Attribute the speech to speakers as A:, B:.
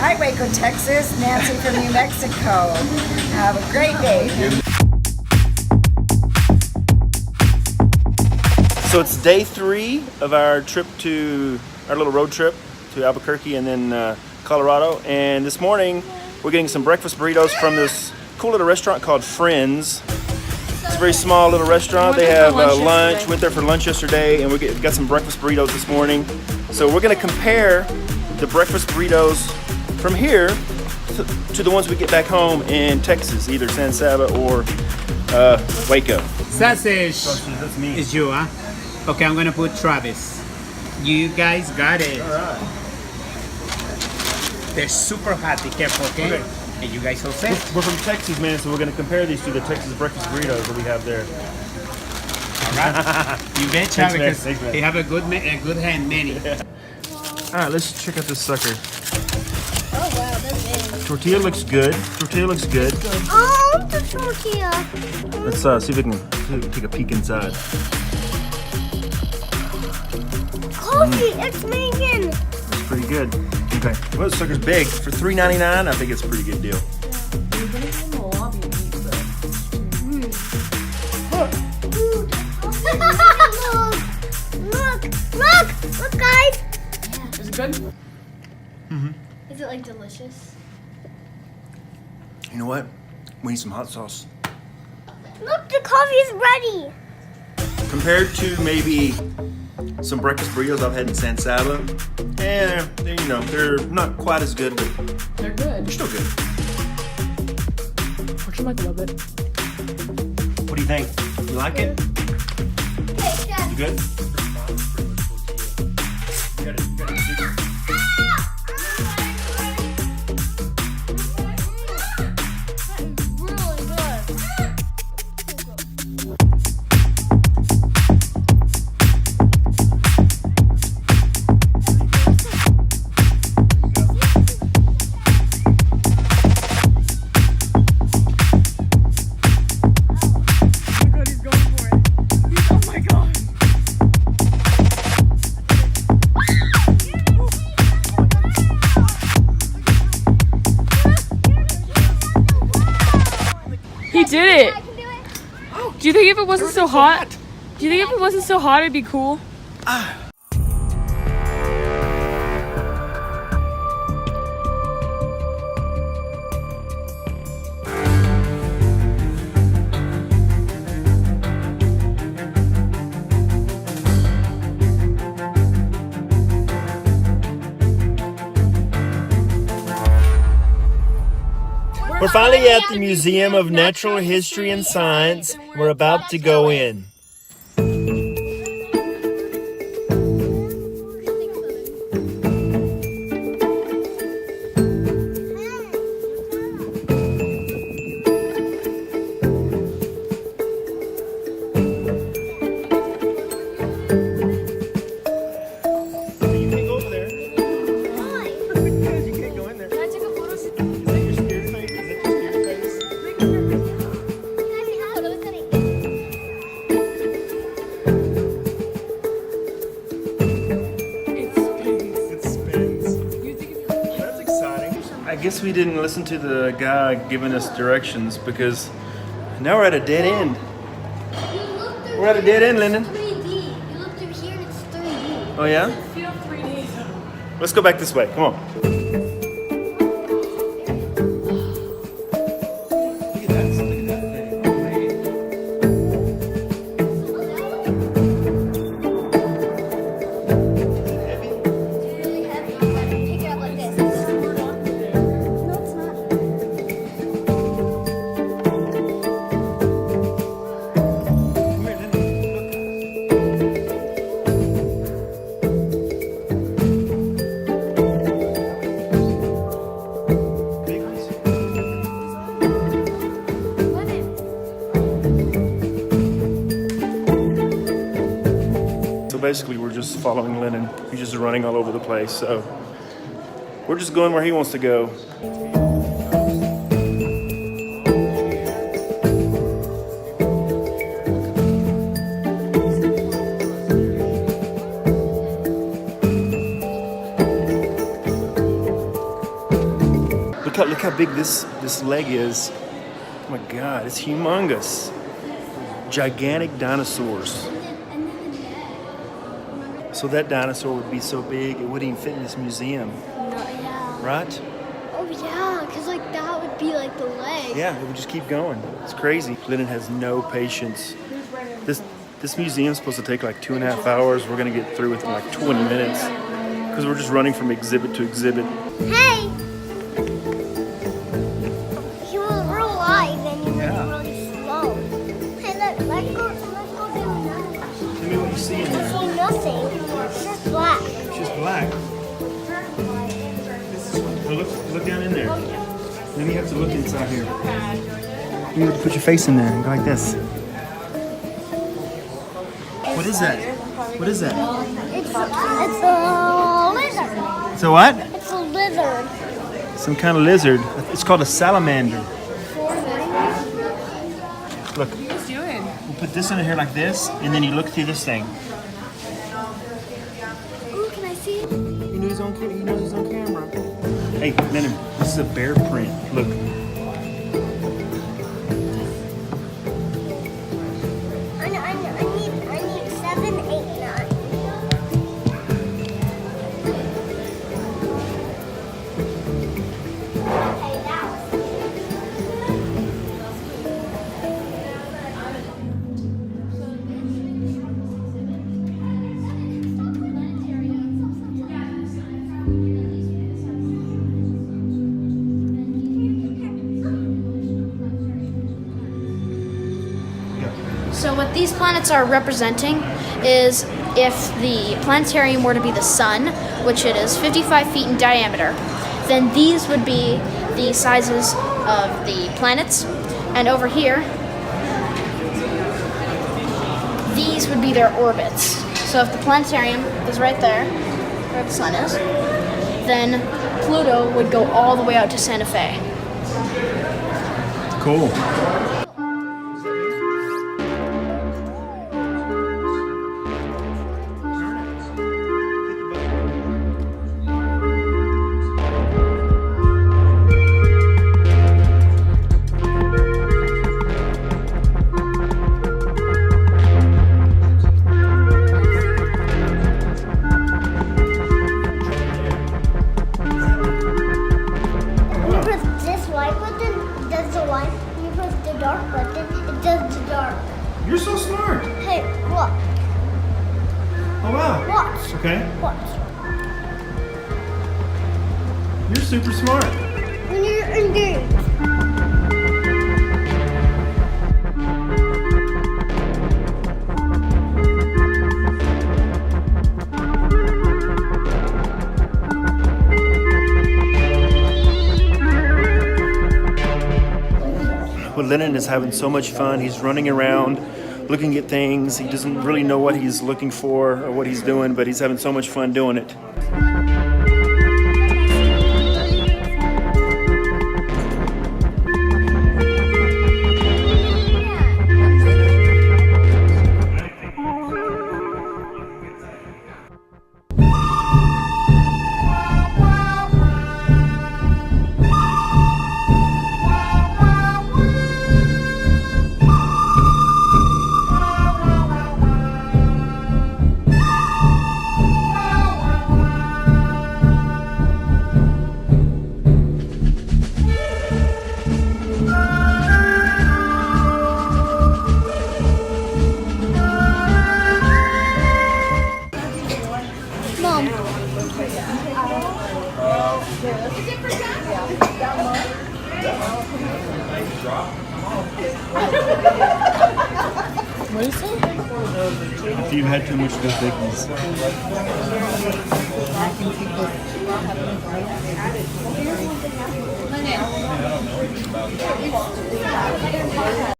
A: Hi, Waco, Texas. Nancy from New Mexico. Have a great day.
B: So it's day 3 of our trip to our little road trip to Albuquerque and then Colorado. And this morning we're getting some breakfast burritos from this cool little restaurant called Friends. It's a very small little restaurant. They have lunch. Went there for lunch yesterday, and we got some breakfast burritos this morning. So we're going to compare the breakfast burritos from here to the ones we get back home in Texas, either San Saba or Waco.
C: Sausage
B: That's me.
C: is you, huh? Okay, I'm gonna put Travis. You guys got it.
B: All right.
C: They're super hot. Be careful, okay? And you guys all set?
B: We're from Texas, man, so we're going to compare these to the Texas breakfast burritos that we have there.
C: All right. You betcha,
B: Thanks, man.
C: because
B: Thanks, man.
C: they have a good hand many.
B: Yeah. All right, let's check out this sucker.
D: Oh wow, that's big.
B: Tortilla looks good. Tortilla looks good.
D: Oh, the tortilla.
B: Let's see if we can take a peek inside.
D: Coffee, it's making.
B: It's pretty good. Okay. Well, this sucker's big. For $3.99, I think it's a pretty good deal.
D: Look, guys.
E: Is it good?
B: Mm-hmm.
D: Is it like delicious?
B: You know what? We need some hot sauce.
D: Look, the coffee is ready.
B: Compared to maybe some breakfast burritos I've had in San Saba, they're not quite as good, but
E: They're good.
B: they're still good.
E: Portia might love it.
B: What do you think? You like it?
D: Hey, Dad.
B: You good?
E: He did it. Do you think if it wasn't so hot? Do you think if it wasn't so hot, it'd be cool?
B: We're finally at the Museum of Natural History and Science. We're about to go in. I guess we didn't listen to the guy giving us directions because now we're at a dead end. We're at a dead end, Lyndon.
D: 3D. You look through here and it's 3D.
B: Oh yeah?
E: Feel 3D.
B: Let's go back this way. Come on.
D: Really heavy. You gotta pick it up like this. No, it's not.
B: So basically we're just following Lennon. He's just running all over the place. So we're just going where he wants to go. look how big this leg is. Oh my God, it's humongous. Gigantic dinosaurs. So that dinosaur would be so big it wouldn't even fit in this museum,
D: Yeah.
B: right?
D: Oh yeah, because like that would be like the leg.
B: Yeah, it would just keep going. It's crazy. Lennon has no patience. This museum's supposed to take like 2.5 hours. We're gonna get through within like 20 minutes because we're just running from exhibit to exhibit.
D: Hey! He was real light and he was really slow. Hey, let's go do another.
B: Tell me what you see in
D: I
B: there.
D: see nothing. It's just black.
B: It's just black. Oh, look down in there. Then you have to look inside here. You have to put your face in there and go like this. What is that? What is that?
D: It's a lizard.
B: So what?
D: It's a lizard.
B: Some kind of lizard. It's called a salamander. Look,
E: What are you doing?
B: we'll put this in here like this, and then you look through this thing.
D: Ooh, can I see it?
B: He knows his own camera. Hey, Lennon, this is a bear print. Look.
D: I need 7, 8, 9. Okay, now.
F: So what these planets are representing is if the planetarium were to be the sun, which it is 55 feet in diameter, then these would be the sizes of the planets. And over here, these would be their orbits. So if the planetarium is right there, where the sun is, then Pluto would go all the way out to Santa Fe.
B: Cool.
D: When you press this white button, it does the white. When you press the dark button, it does the dark.
B: You're so smart.
D: Hey, look.
B: Oh, wow.
D: Watch.
B: Okay.
D: Watch.
B: You're super smart.
D: When you're engaged.
B: Well, Lennon is having so much fun. He's running around, looking at things. He doesn't really know what he's looking for or what he's doing, but he's having so much fun doing it.
D: Mom.
E: What is it?
B: If you've had too much good things.
E: Lennon.